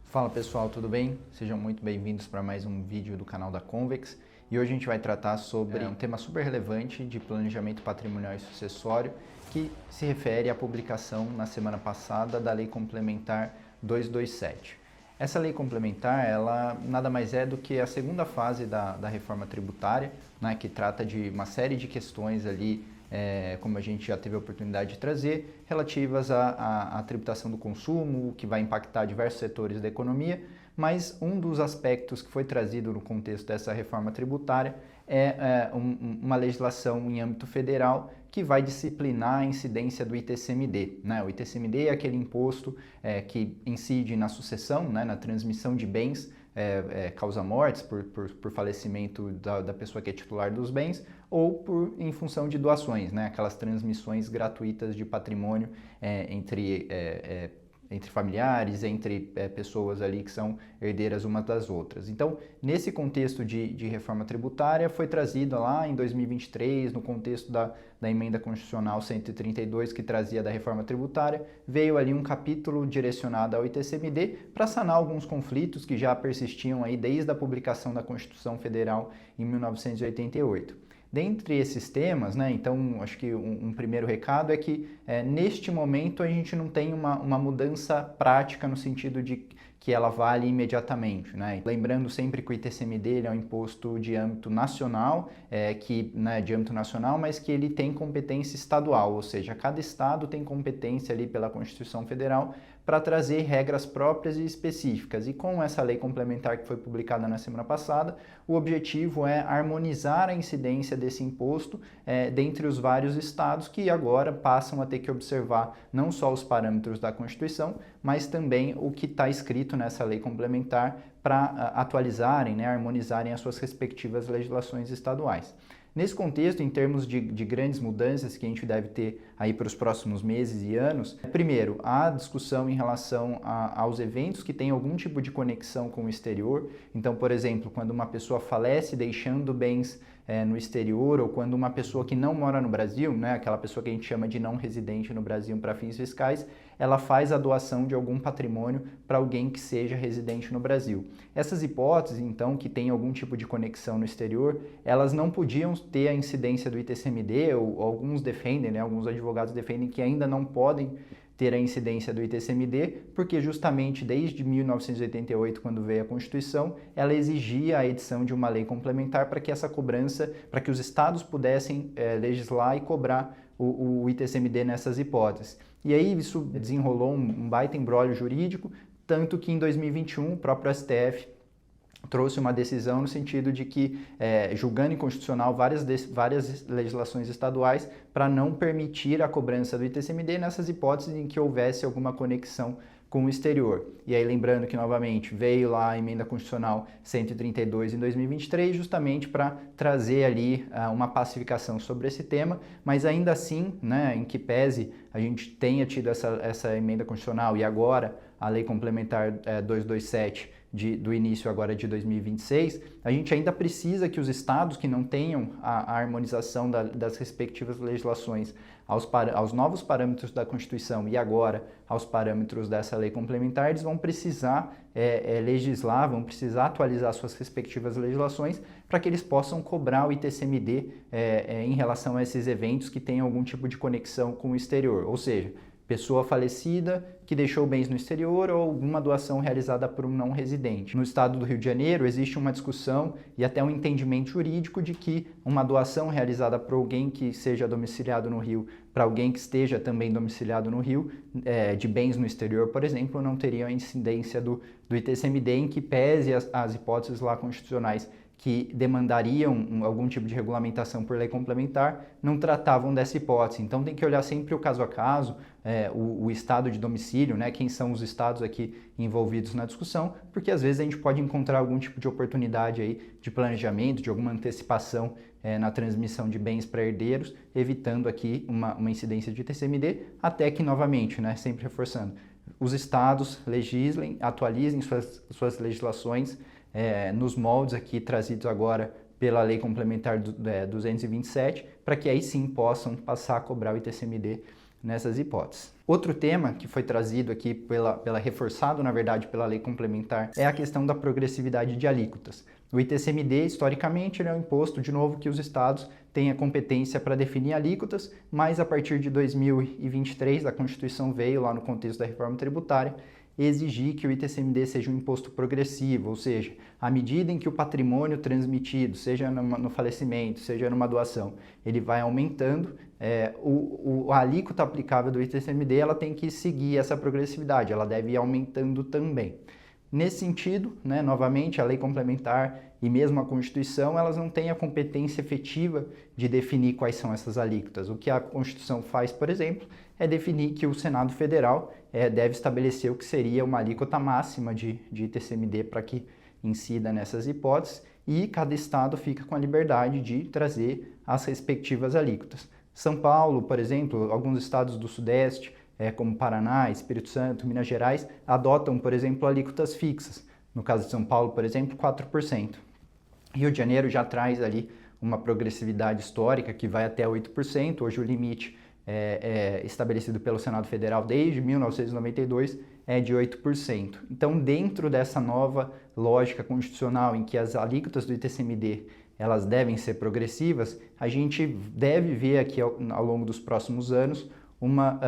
Fala pessoal, tudo bem? Sejam muito bem-vindos para mais um vídeo do canal da Convex. E hoje a gente vai tratar sobre um tema super relevante de planejamento patrimonial e sucessório, que se refere à publicação na semana passada da Lei Complementar 227. Essa lei complementar, ela nada mais é do que a segunda fase da reforma tributária, né, que trata de uma série de questões ali, como a gente já teve a oportunidade de trazer, relativas à tributação do consumo, que vai impactar diversos setores da economia, mas um dos aspectos que foi trazido no contexto dessa reforma tributária é uma legislação em âmbito federal que vai disciplinar a incidência do ITCMD. Né? O ITCMD é aquele imposto que incide na sucessão, né, na transmissão de bens, causa mortes por falecimento da pessoa que é titular dos bens ou em função de doações, né? Aquelas transmissões gratuitas de patrimônio entre familiares, entre pessoas ali que são herdeiras umas das outras. Então, nesse contexto de reforma tributária, foi trazida lá em 2023, no contexto da Emenda Constitucional 132, que trazia da reforma tributária, veio ali um capítulo direcionado ao ITCMD para sanar alguns conflitos que já persistiam aí desde a publicação da Constituição Federal em 1988. Dentre esses temas, né, então acho que um primeiro recado é que neste momento a gente não tem uma mudança prática no sentido de que ela vale imediatamente, né? Lembrando sempre que o ITCMD ele é um imposto de âmbito nacional, de âmbito nacional, mas que ele tem competência estadual, ou seja, cada estado tem competência ali pela Constituição Federal para trazer regras próprias e específicas. E com essa lei complementar que foi publicada na semana passada, o objetivo é harmonizar a incidência desse imposto dentre os vários estados que agora passam a ter que observar não só os parâmetros da Constituição, mas também o que está escrito nessa lei complementar para atualizarem, né, harmonizarem as suas respectivas legislações estaduais. Nesse contexto, em termos de grandes mudanças que a gente deve ter aí para os próximos meses e anos, primeiro, a discussão em relação aos eventos que têm algum tipo de conexão com o exterior. Então, por exemplo, quando uma pessoa falece deixando bens no exterior, ou quando uma pessoa que não mora no Brasil, né, aquela pessoa que a gente chama de não residente no Brasil para fins fiscais, ela faz a doação de algum patrimônio para alguém que seja residente no Brasil. Essas hipóteses, então, que têm algum tipo de conexão no exterior, elas não podiam ter a incidência do ITCMD, ou alguns defendem, né, alguns advogados defendem que ainda não podem ter a incidência do ITCMD, porque justamente desde 1988, quando veio a Constituição, ela exigia a edição de uma lei complementar para que essa cobrança, para que os estados pudessem legislar e cobrar o ITCMD nessas hipóteses. E aí isso desenrolou um baita imbróglio jurídico, tanto que em 2021 o próprio STF trouxe uma decisão no sentido de que, julgando inconstitucional várias legislações estaduais para não permitir a cobrança do ITCMD nessas hipóteses em que houvesse alguma conexão com o exterior. E aí lembrando que, novamente, veio lá a Emenda Constitucional 132 em 2023, justamente para trazer ali uma pacificação sobre esse tema, mas ainda assim, né, em que pese a gente tenha tido essa Emenda Constitucional e agora a Lei Complementar 227 do início agora de 2026, a gente ainda precisa que os estados que não tenham a harmonização das respectivas legislações aos novos parâmetros da Constituição e agora aos parâmetros dessa lei complementar, eles vão precisar legislar, vão precisar atualizar suas respectivas legislações para que eles possam cobrar o ITCMD em relação a esses eventos que têm algum tipo de conexão com o exterior, ou seja, pessoa falecida que deixou bens no exterior ou alguma doação realizada por um não residente. No estado do Rio de Janeiro existe uma discussão e até um entendimento jurídico de que uma doação realizada por alguém que seja domiciliado no Rio para alguém que esteja também domiciliado no Rio, de bens no exterior, por exemplo, não teria a incidência do ITCMD, em que pese as hipóteses lá constitucionais que demandariam algum tipo de regulamentação por lei complementar, não tratavam dessa hipótese. Então tem que olhar sempre o caso a caso, o estado de domicílio, né, quem são os estados aqui envolvidos na discussão, porque às vezes a gente pode encontrar algum tipo de oportunidade aí de planejamento, de alguma antecipação na transmissão de bens para herdeiros, evitando aqui uma incidência de ITCMD, até que novamente, né, sempre reforçando, os estados legislem, atualizem suas legislações nos moldes aqui trazidos agora pela Lei Complementar 227, para que aí sim possam passar a cobrar o ITCMD nessas hipóteses. Outro tema que foi trazido aqui, reforçado na verdade pela lei complementar, é a questão da progressividade de alíquotas. O ITCMD, historicamente, é um imposto, de novo, que os estados têm a competência para definir alíquotas, mas a partir de 2023, a Constituição veio, lá no contexto da reforma tributária, exigir que o ITCMD seja um imposto progressivo, ou seja, à medida em que o patrimônio transmitido, seja no falecimento, seja numa doação, ele vai aumentando, a alíquota aplicável do ITCMD ela tem que seguir essa progressividade, ela deve ir aumentando também. Nesse sentido, novamente, a lei complementar e mesmo a Constituição, elas não têm a competência efetiva de definir quais são essas alíquotas. O que a Constituição faz, por exemplo, é definir que o Senado Federal deve estabelecer o que seria uma alíquota máxima de ITCMD para que incida nessas hipóteses e cada estado fica com a liberdade de trazer as respectivas alíquotas. São Paulo, por exemplo, alguns estados do Sudeste, como Paraná, Espírito Santo, Minas Gerais, adotam, por exemplo, alíquotas fixas. No caso de São Paulo, por exemplo, 4%. Rio de Janeiro já traz ali uma progressividade histórica que vai até 8%. Hoje o limite estabelecido pelo Senado Federal desde 1992 é de 8%. Então, dentro dessa nova lógica constitucional em que as alíquotas do ITCMD elas devem ser progressivas, a gente deve ver aqui ao longo dos próximos anos uma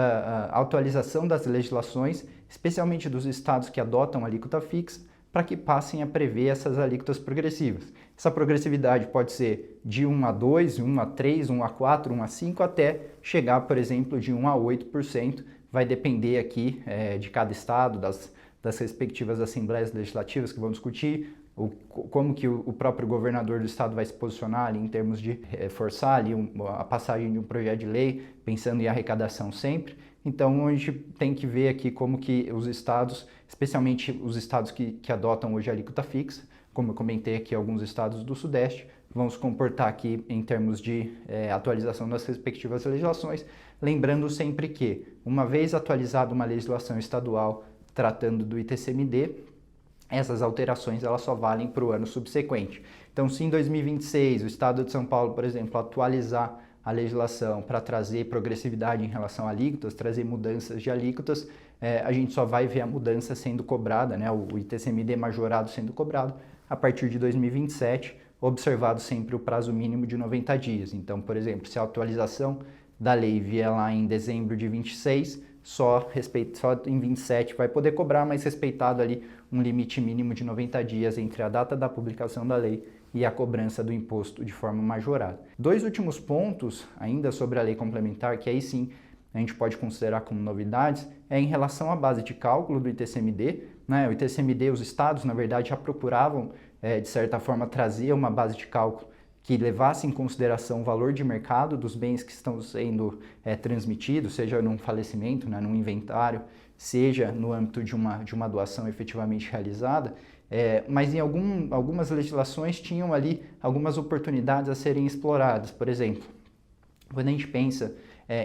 atualização das legislações, especialmente dos estados que adotam alíquota fixa, para que passem a prever essas alíquotas progressivas. Essa progressividade pode ser de 1 a 2, 1 a 3, 1 a 4, 1 a 5, até chegar, por exemplo, de 1 a 8%. Vai depender aqui de cada estado, das respectivas assembleias legislativas que vão discutir, como que o próprio governador do estado vai se posicionar ali em termos de forçar ali a passagem de um projeto de lei, pensando em arrecadação sempre. Então, a gente tem que ver aqui como que os estados, especialmente os estados que adotam hoje a alíquota fixa, como eu comentei aqui, alguns estados do Sudeste, vão se comportar aqui em termos de atualização das respectivas legislações, lembrando sempre que, uma vez atualizada uma legislação estadual tratando do ITCMD, essas alterações elas só valem para o ano subsequente. Então, se em 2026 o Estado de São Paulo, por exemplo, atualizar a legislação para trazer progressividade em relação a alíquotas, trazer mudanças de alíquotas, a gente só vai ver a mudança sendo cobrada, o ITCMD majorado sendo cobrado a partir de 2027, observado sempre o prazo mínimo de 90 dias. Então, por exemplo, se a atualização da lei vier lá em dezembro de 26, só em 27 vai poder cobrar, mas respeitado ali um limite mínimo de 90 dias entre a data da publicação da lei e a cobrança do imposto de forma majorada. Dois últimos pontos ainda sobre a lei complementar, que aí sim a gente pode considerar como novidades, é em relação à base de cálculo do ITCMD. O ITCMD, os estados, na verdade, já procuravam, de certa forma, trazer uma base de cálculo que levasse em consideração o valor de mercado dos bens que estão sendo transmitidos, seja num falecimento, num inventário, seja no âmbito de uma doação efetivamente realizada, mas em algumas legislações tinham ali algumas oportunidades a serem exploradas. Por exemplo, quando a gente pensa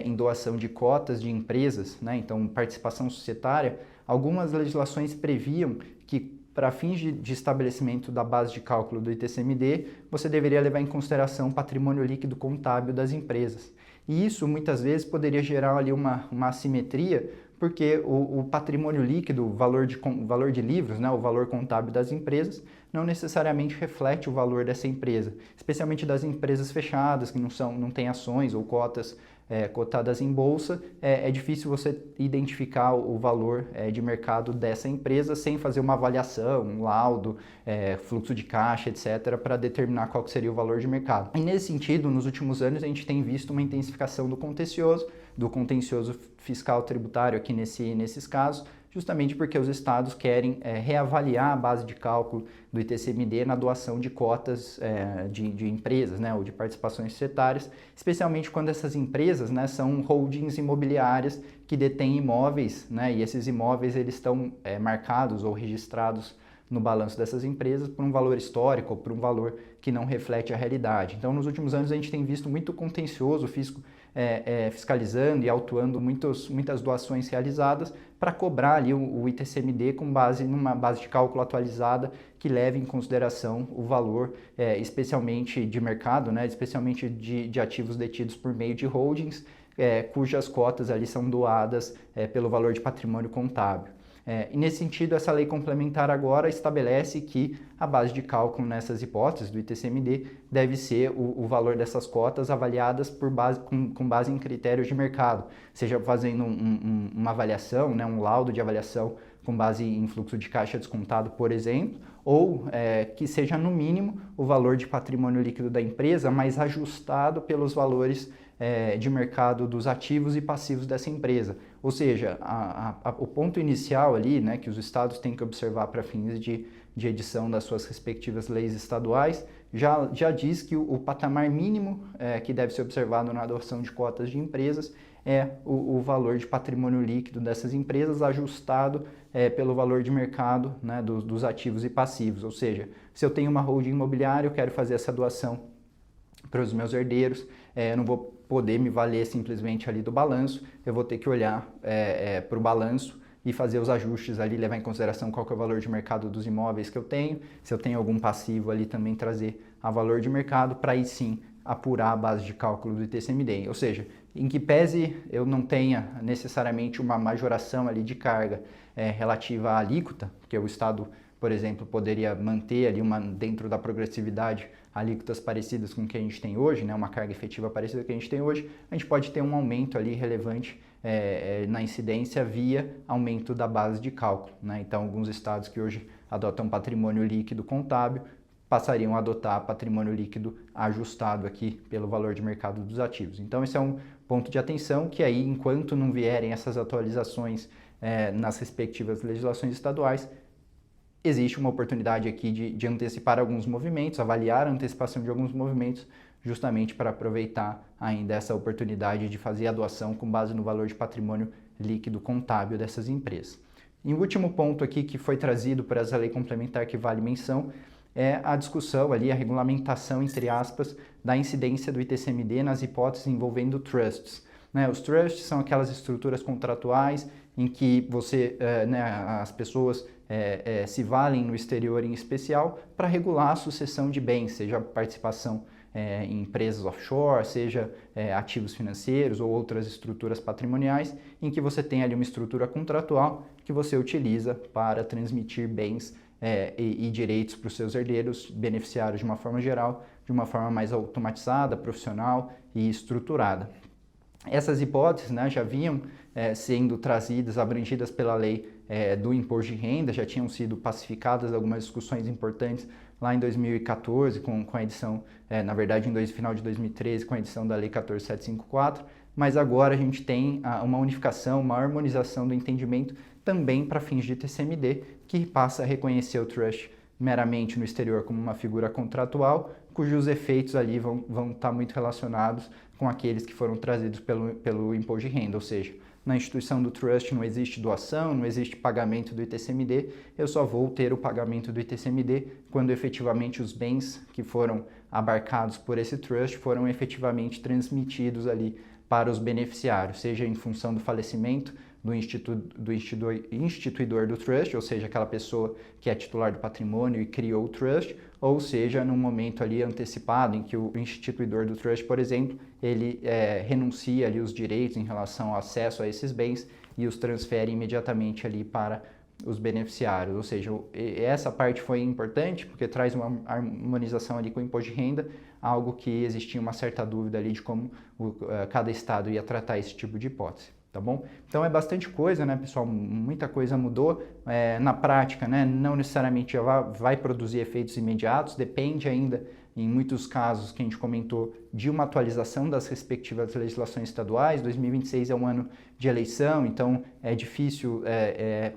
em doação de cotas de empresas, então participação societária, algumas legislações previam que para fins de estabelecimento da base de cálculo do ITCMD, você deveria levar em consideração o patrimônio líquido contábil das empresas. E isso, muitas vezes, poderia gerar ali uma assimetria, porque o patrimônio líquido, o valor de livros, o valor contábil das empresas, não necessariamente reflete o valor dessa empresa, especialmente das empresas fechadas, que não têm ações ou cotas cotadas em bolsa. É difícil você identificar o valor de mercado dessa empresa sem fazer uma avaliação, um laudo, fluxo de caixa, etc., para determinar qual seria o valor de mercado. E nesse sentido, nos últimos anos, a gente tem visto uma intensificação do contencioso fiscal tributário aqui nesses casos, justamente porque os estados querem reavaliar a base de cálculo do ITCMD na doação de cotas de empresas, ou de participações societárias, especialmente quando essas empresas são holdings imobiliárias que detêm imóveis, e esses imóveis eles estão marcados ou registrados no balanço dessas empresas por um valor histórico ou por um valor que não reflete a realidade. Então, nos últimos anos, a gente tem visto muito contencioso fiscalizando e autuando muitas doações realizadas para cobrar ali o ITCMD com base numa base de cálculo atualizada que leve em consideração o valor, especialmente de mercado, especialmente de ativos detidos por meio de holdings, cujas cotas ali são doadas pelo valor de patrimônio contábil. E nesse sentido, essa lei complementar agora estabelece que a base de cálculo nessas hipóteses do ITCMD deve ser o valor dessas cotas avaliadas com base em critérios de mercado, seja fazendo uma avaliação, né, um laudo de avaliação com base em fluxo de caixa descontado, por exemplo, ou que seja no mínimo o valor de patrimônio líquido da empresa, mas ajustado pelos valores de mercado dos ativos e passivos dessa empresa. Ou seja, o ponto inicial ali, né, que os estados têm que observar para fins de edição das suas respectivas leis estaduais, já diz que o patamar mínimo que deve ser observado na adoção de cotas de empresas é o valor de patrimônio líquido dessas empresas ajustado pelo valor de mercado, né, dos ativos e passivos. Ou seja, se eu tenho uma holding imobiliária, eu quero fazer essa doação para os meus herdeiros, eu não vou poder me valer simplesmente ali do balanço, eu vou ter que olhar para o balanço e fazer os ajustes ali, levar em consideração qual que é o valor de mercado dos imóveis que eu tenho, se eu tenho algum passivo ali também trazer a valor de mercado, para aí sim apurar a base de cálculo do ITCMD. Ou seja, em que pese eu não tenha necessariamente uma majoração ali de carga relativa à alíquota, porque o Estado, por exemplo, poderia manter ali dentro da progressividade alíquotas parecidas com o que a gente tem hoje, né, uma carga efetiva parecida com o que a gente tem hoje, a gente pode ter um aumento ali relevante na incidência via aumento da base de cálculo, né? Então, alguns estados que hoje adotam patrimônio líquido contábil passariam a adotar patrimônio líquido ajustado aqui pelo valor de mercado dos ativos. Então, esse é um ponto de atenção que aí, enquanto não vierem essas atualizações nas respectivas legislações estaduais, existe uma oportunidade aqui de antecipar alguns movimentos, avaliar a antecipação de alguns movimentos, justamente para aproveitar ainda essa oportunidade de fazer a doação com base no valor de patrimônio líquido contábil dessas empresas. E o último ponto aqui que foi trazido por essa lei complementar que vale menção é a discussão ali, a regulamentação, entre aspas, da incidência do ITCMD nas hipóteses envolvendo trusts. Né? Os trusts são aquelas estruturas contratuais em que as pessoas se valem no exterior em especial para regular a sucessão de bens, seja participação em empresas offshore, seja ativos financeiros ou outras estruturas patrimoniais, em que você tem ali uma estrutura contratual que você utiliza para transmitir bens e direitos para os seus herdeiros, beneficiários de uma forma geral, de uma forma mais automatizada, profissional e estruturada. Essas hipóteses, né, já vinham sendo trazidas, abrangidas pela lei do imposto de renda, já tinham sido pacificadas algumas discussões importantes lá em 2014, com a edição, na verdade, final de 2013, com a edição da Lei 14.754, mas agora a gente tem uma unificação, uma harmonização do entendimento também para fins de ITCMD, que passa a reconhecer o trust meramente no exterior como uma figura contratual, cujos efeitos ali vão estar muito relacionados com aqueles que foram trazidos pelo imposto de renda, ou seja, na instituição do trust não existe doação, não existe pagamento do ITCMD, eu só vou ter o pagamento do ITCMD quando efetivamente os bens que foram abarcados por esse trust foram efetivamente transmitidos ali para os beneficiários, seja em função do falecimento do instituidor do trust, ou seja, aquela pessoa que é titular do patrimônio e criou o trust, ou seja, num momento ali antecipado em que o instituidor do trust, por exemplo, ele renuncia ali os direitos em relação ao acesso a esses bens e os transfere imediatamente ali para os beneficiários. Ou seja, essa parte foi importante porque traz uma harmonização ali com o imposto de renda, algo que existia uma certa dúvida ali de como cada estado ia tratar esse tipo de hipótese. Tá bom? Então é bastante coisa, né, pessoal? Muita coisa mudou. Na prática, né, não necessariamente já vai produzir efeitos imediatos, depende ainda, em muitos casos que a gente comentou, de uma atualização das respectivas legislações estaduais. 2026 é um ano de eleição, então é difícil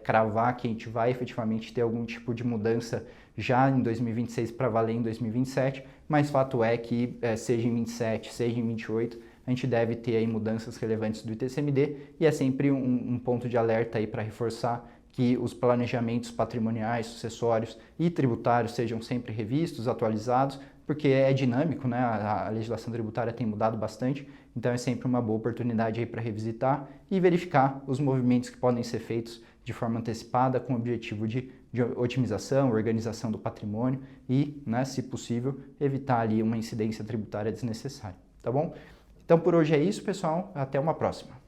cravar que a gente vai efetivamente ter algum tipo de mudança já em 2026 para valer em 2027, mas fato é que seja em 27, seja em 28, a gente deve ter aí mudanças relevantes do ITCMD e é sempre um ponto de alerta aí para reforçar que os planejamentos patrimoniais, sucessórios e tributários sejam sempre revistos, atualizados, porque é dinâmico, né? A legislação tributária tem mudado bastante, então é sempre uma boa oportunidade aí para revisitar e verificar os movimentos que podem ser feitos de forma antecipada com o objetivo de otimização, organização do patrimônio e, né, se possível, evitar ali uma incidência tributária desnecessária, tá bom? Então por hoje é isso, pessoal. Até uma próxima.